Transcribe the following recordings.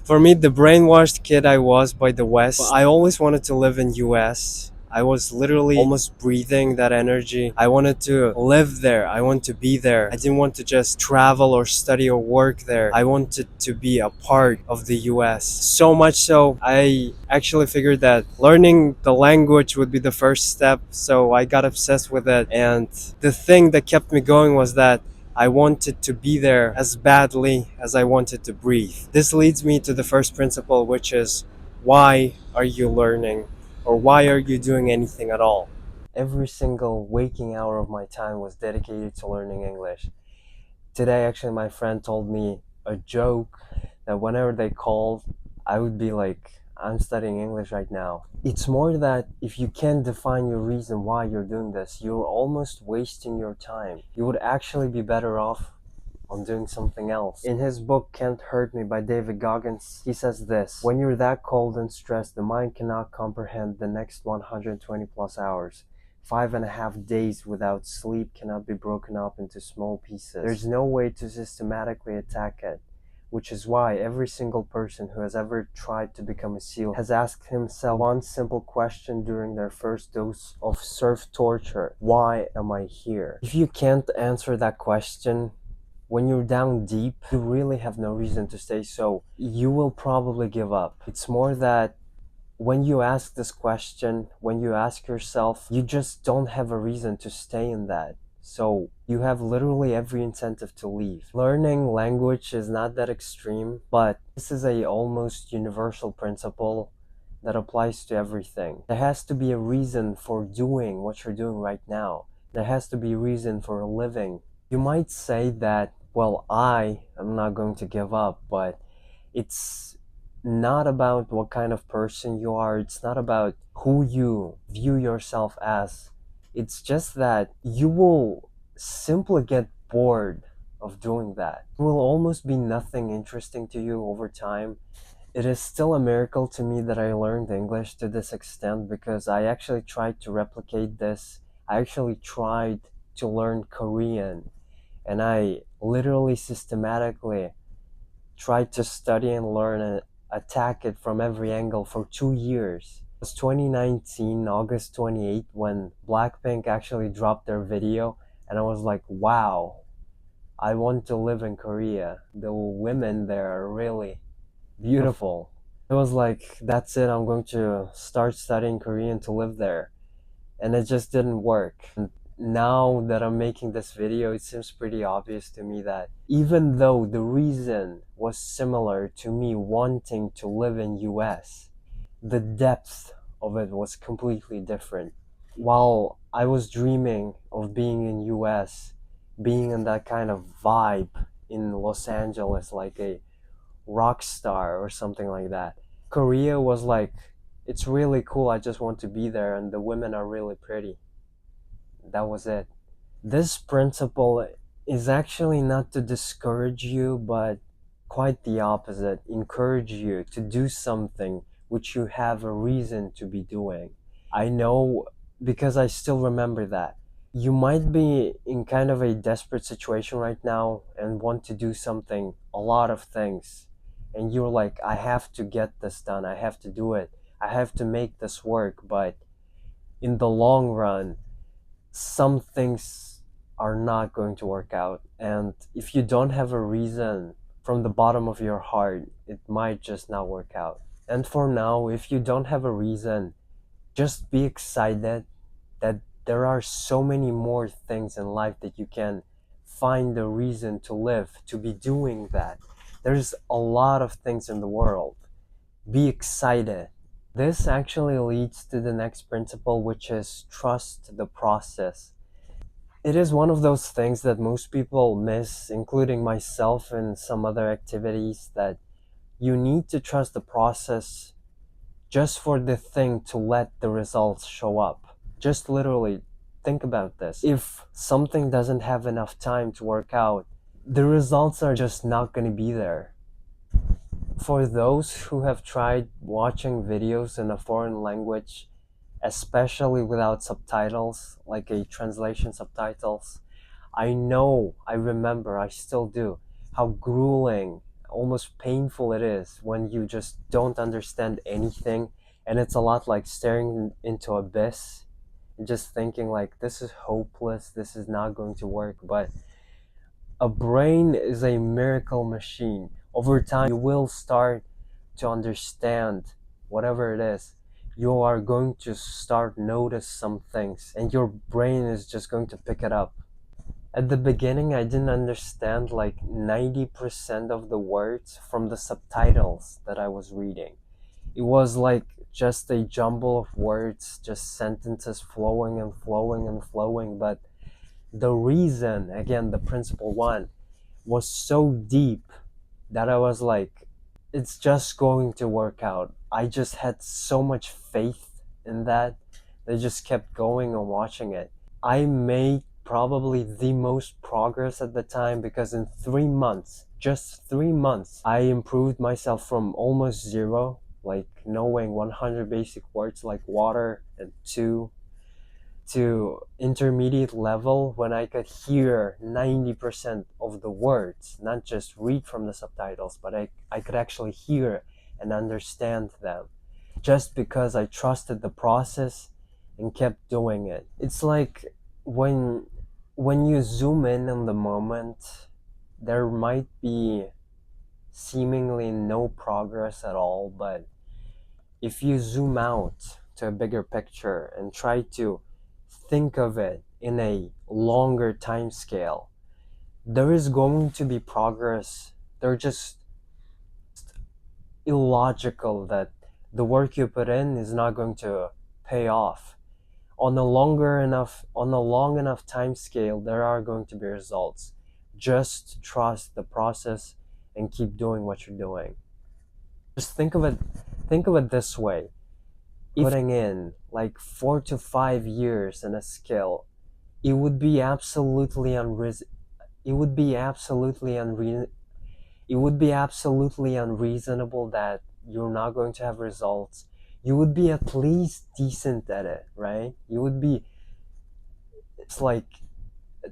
For me, the brainwashed kid I was by the West, I always wanted to live in US. I was literally almost breathing that energy. I wanted to live there. I wanted to be there. I didn't want to just travel or study or work there. I wanted to be a part of the US. So much so, I actually figured that learning the language would be the first step. So I got obsessed with it. And the thing that kept me going was that I wanted to be there as badly as I wanted to breathe. This leads me to the first principle, which is why are you learning? Or why are you doing anything at all? Every single waking hour of my time was dedicated to learning English. Today, actually, my friend told me a joke that whenever they called, I would be like, I'm studying English right now. It's more that if you can't define your reason why you're doing this, you're almost wasting your time. You would actually be better off on doing something else. In his book Can't Hurt Me by David Goggins, he says this: when you're that cold and stressed, the mind cannot comprehend the next 120 plus hours. 5.5 days without sleep cannot be broken up into small pieces. There's no way to systematically attack it, which is why every single person who has ever tried to become a SEAL has asked himself one simple question during their first dose of surf torture: why am I here? If you can't answer that question, when you're down deep, you really have no reason to stay, so you will probably give up. It's more that when you ask this question, when you ask yourself, you just don't have a reason to stay in that. So you have literally every incentive to leave. Learning language is not that extreme, but this is a almost universal principle that applies to everything. There has to be a reason for doing what you're doing right now. There has to be a reason for living. You might say that, well, I am not going to give up, but it's not about what kind of person you are. It's not about who you view yourself as. It's just that you will simply get bored of doing that. It will almost be nothing interesting to you over time. It is still a miracle to me that I learned English to this extent, because I actually tried to replicate this. I actually tried to learn Korean, and I literally systematically tried to study and learn and attack it from every angle for 2 years. It was 2019, August 28th, when Blackpink actually dropped their video, and I was like, wow, I want to live in Korea. The women there are really beautiful. It was like, that's it, I'm going to start studying Korean to live there. And it just didn't work. And now that I'm making this video, it seems pretty obvious to me that even though the reason was similar to me wanting to live in US, the depth of it was completely different. While I was dreaming of being in US, being in that kind of vibe in Los Angeles, like a rock star or something like that, Korea was like, it's really cool, I just want to be there, and the women are really pretty. That was it. This principle is actually not to discourage you, but quite the opposite. Encourage you to do something which you have a reason to be doing. I know, because I still remember that. You might be in kind of a desperate situation right now and want to do something, a lot of things. And you're like, I have to get this done. I have to do it. I have to make this work. But in the long run, some things are not going to work out. And if you don't have a reason from the bottom of your heart, it might just not work out. And for now, if you don't have a reason, just be excited that there are so many more things in life that you can find a reason to live, to be doing that. There's a lot of things in the world. Be excited. This actually leads to the next principle, which is trust the process. It is one of those things that most people miss, including myself and some other activities, that you need to trust the process just for the thing to let the results show up. Just literally think about this. If something doesn't have enough time to work out, the results are just not going to be there. For those who have tried watching videos in a foreign language, especially without subtitles, like a translation subtitles, I know, I remember, I still do, how grueling almost painful it is when you just don't understand anything, and it's a lot like staring into abyss and just thinking like this is hopeless, this is not going to work. But a brain is a miracle machine. Over time you will start to understand whatever it is. You are going to start notice some things and your brain is just going to pick it up. At the beginning I didn't understand like 90% of the words from the subtitles that I was reading. It was like just a jumble of words, just sentences flowing and flowing and flowing. But the reason, again, the principle one, was so deep that I was like, it's just going to work out. I just had so much faith in that. I just kept going and watching it. I made probably the most progress at the time because in 3 months, just 3 months, I improved myself from almost zero, like knowing 100 basic words like water and two, to intermediate level when I could hear 90% of the words, not just read from the subtitles, but I could actually hear and understand them just because I trusted the process and kept doing it. It's like when when you zoom in on the moment, there might be seemingly no progress at all, but if you zoom out to a bigger picture and try to think of it in a longer time scale, there is going to be progress. They're just illogical that the work you put in is not going to pay off. On a long enough time scale, there are going to be results. Just trust the process and keep doing what you're doing. Just think of it this way. If putting in like 4 to 5 years in a skill, it would be absolutely it would be absolutely it would be absolutely unreasonable that you're not going to have results. You would be at least decent at it, right? You would be, it's like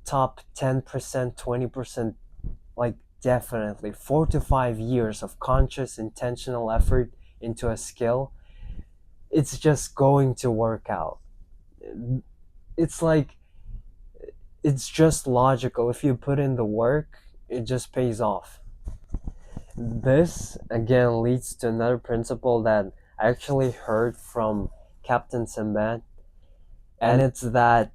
top 10%, 20%, like definitely 4 to 5 years of conscious, intentional effort into a skill. It's just going to work out. It's like, it's just logical. If you put in the work, it just pays off. This again leads to another principle that I actually heard from Captain Sinbad, and it's that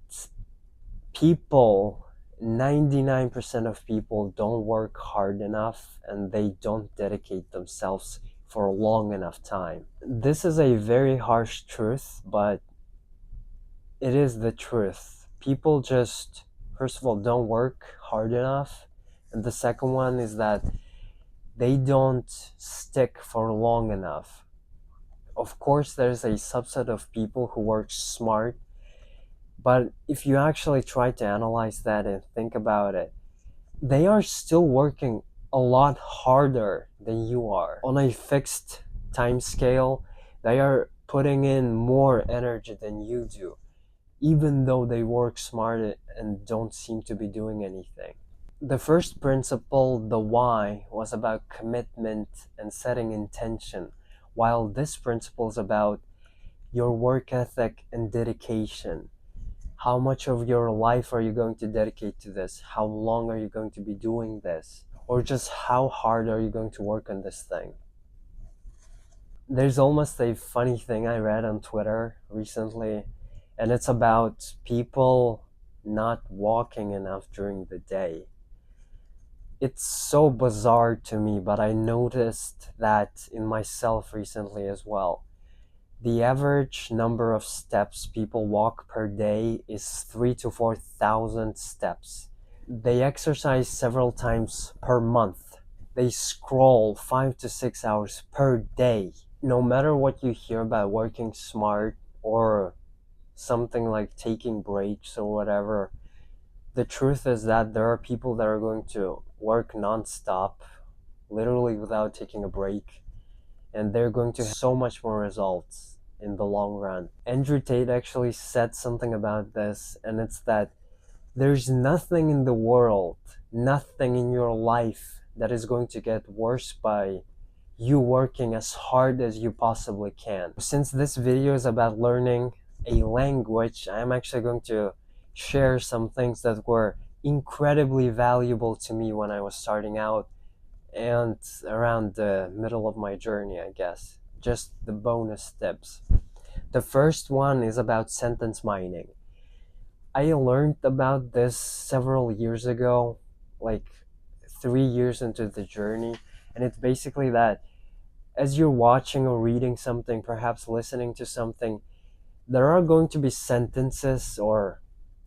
people, 99% of people don't work hard enough and they don't dedicate themselves for a long enough time. This is a very harsh truth, but it is the truth. People just, first of all, don't work hard enough, and the second one is that they don't stick for long enough. Of course, there's a subset of people who work smart, but if you actually try to analyze that and think about it, they are still working a lot harder than you are. On a fixed time scale, they are putting in more energy than you do, even though they work smart and don't seem to be doing anything. The first principle, the why, was about commitment and setting intention, while this principle is about your work ethic and dedication. How much of your life are you going to dedicate to this? How long are you going to be doing this? Or just how hard are you going to work on this thing? There's almost a funny thing I read on Twitter recently, and it's about people not walking enough during the day. It's so bizarre to me, but I noticed that in myself recently as well. The average number of steps people walk per day is 3 to 4,000 steps. They exercise several times per month. They scroll 5 to 6 hours per day. No matter what you hear about working smart or something like taking breaks or whatever, the truth is that there are people that are going to work non-stop, literally without taking a break, and they're going to have so much more results in the long run. Andrew Tate actually said something about this, and it's that there's nothing in the world, nothing in your life that is going to get worse by you working as hard as you possibly can. Since this video is about learning a language, I'm actually going to share some things that were incredibly valuable to me when I was starting out and around the middle of my journey, I guess. Just the bonus tips. The first one is about sentence mining. I learned about this several years ago, like 3 years into the journey, and it's basically that as you're watching or reading something, perhaps listening to something, there are going to be sentences or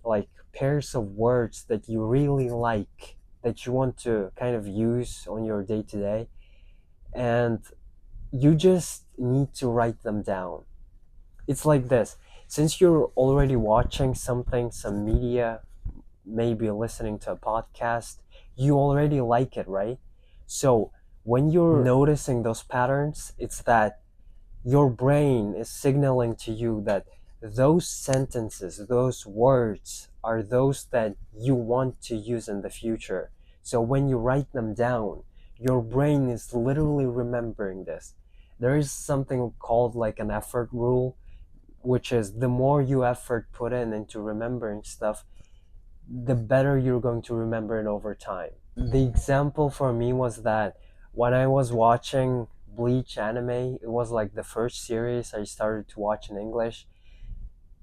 like pairs of words that you really like, that you want to kind of use on your day to day, and you just need to write them down. It's like this: since you're already watching something, some media, maybe listening to a podcast, you already like it, right? So when you're noticing those patterns, it's that your brain is signaling to you that those sentences, those words are those that you want to use in the future. So when you write them down, your brain is literally remembering this. There is something called like an effort rule, which is the more you effort put in into remembering stuff, the better you're going to remember it over time. The example for me was that when I was watching Bleach anime, it was like the first series I started to watch in English.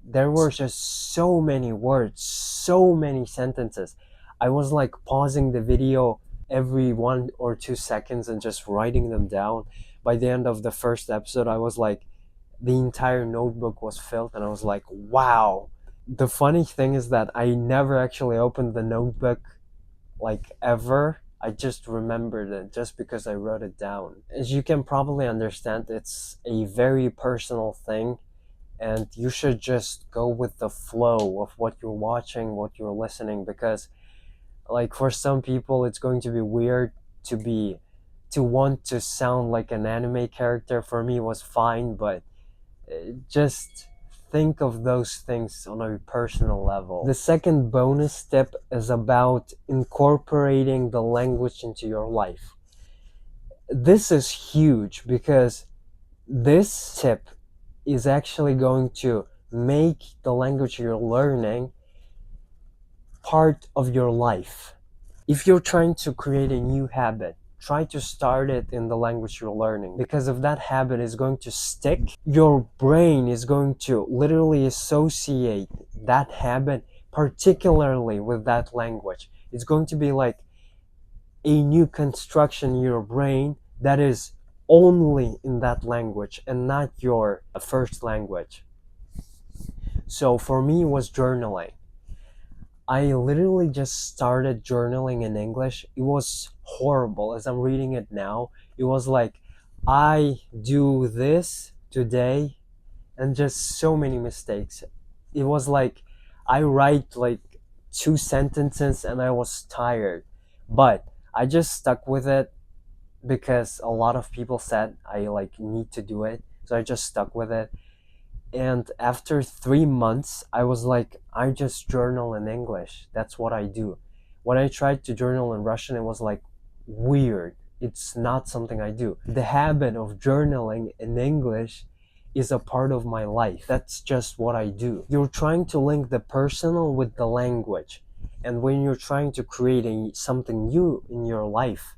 There were just so many words, so many sentences. I was like pausing the video every 1 or 2 seconds and just writing them down. By the end of the first episode, I was like, the entire notebook was filled, and I was like, wow. The funny thing is that I never actually opened the notebook like ever. I just remembered it just because I wrote it down. As you can probably understand, it's a very personal thing, and you should just go with the flow of what you're watching, what you're listening, because like for some people it's going to be weird to want to sound like an anime character. For me it was fine, but just think of those things on a personal level. The second bonus tip is about incorporating the language into your life. This is huge because this tip is actually going to make the language you're learning part of your life. If you're trying to create a new habit, try to start it in the language you're learning, because if that habit is going to stick, your brain is going to literally associate that habit particularly with that language. It's going to be like a new construction in your brain that is only in that language and not your first language. So for me, it was journaling. I literally just started journaling in English. It was horrible. As I'm reading it now, it was like, I do this today, and just so many mistakes. It was like, I write like 2 sentences and I was tired. But I just stuck with it because a lot of people said I like need to do it. So I just stuck with it. And after 3 months, I was like, I just journal in English. That's what I do. When I tried to journal in Russian, it was like weird. It's not something I do. The habit of journaling in English is a part of my life. That's just what I do. You're trying to link the personal with the language. And when you're trying to create something new in your life,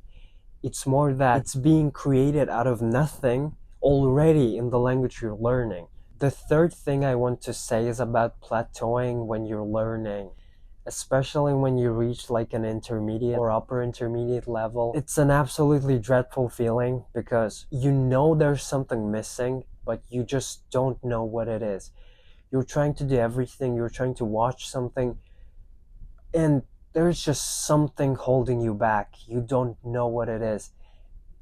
it's more that it's being created out of nothing already in the language you're learning. The third thing I want to say is about plateauing when you're learning, especially when you reach like an intermediate or upper intermediate level. It's an absolutely dreadful feeling because you know there's something missing, but you just don't know what it is. You're trying to do everything, you're trying to watch something, and there's just something holding you back. You don't know what it is,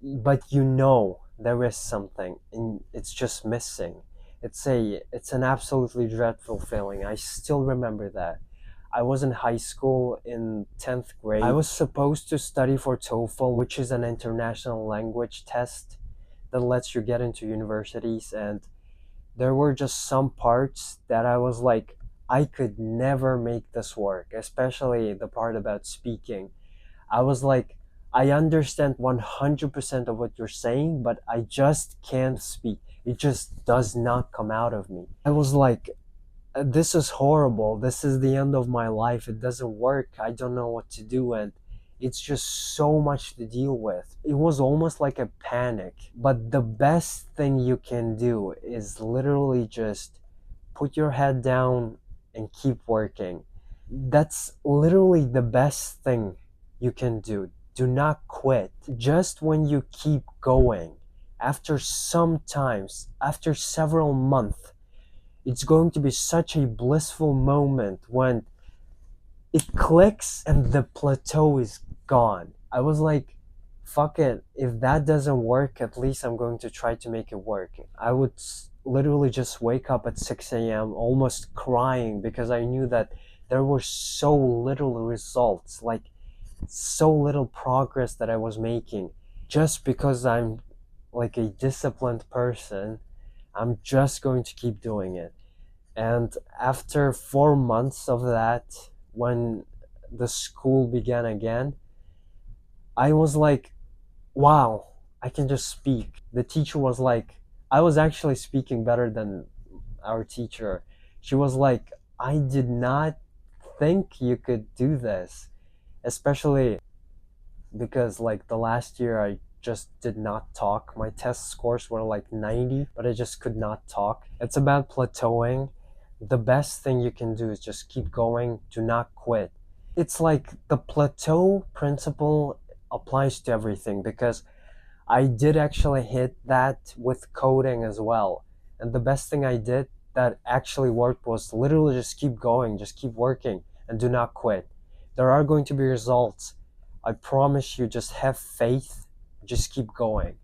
but you know there is something and it's just missing. It's an absolutely dreadful feeling. I still remember that. I was in high school in 10th grade. I was supposed to study for TOEFL, which is an international language test that lets you get into universities, and there were just some parts that I was like, I could never make this work, especially the part about speaking. I was like, I understand 100% of what you're saying, but I just can't speak. It just does not come out of me. I was like, this is horrible. This is the end of my life. It doesn't work. I don't know what to do. And it's just so much to deal with. It was almost like a panic. But the best thing you can do is literally just put your head down and keep working. That's literally the best thing you can do. Do not quit. Just when you keep going, after some times, after several months, it's going to be such a blissful moment when it clicks and the plateau is gone. I was like, fuck it. If that doesn't work, at least I'm going to try to make it work. I would literally just wake up at 6 a.m. almost crying because I knew that there were so little results, like so little progress that I was making. Just because I'm like a disciplined person, I'm just going to keep doing it. And after 4 months of that, when the school began again, I was like, wow, I can just speak. The teacher was like, I was actually speaking better than our teacher. She was like, I did not think you could do this, especially because like the last year I just did not talk. My test scores were like 90, but I just could not talk. It's about plateauing. The best thing you can do is just keep going, do not quit. It's like the plateau principle applies to everything because I did actually hit that with coding as well. And the best thing I did that actually worked was literally just keep going, just keep working, and do not quit. There are going to be results. I promise you, just have faith, just keep going.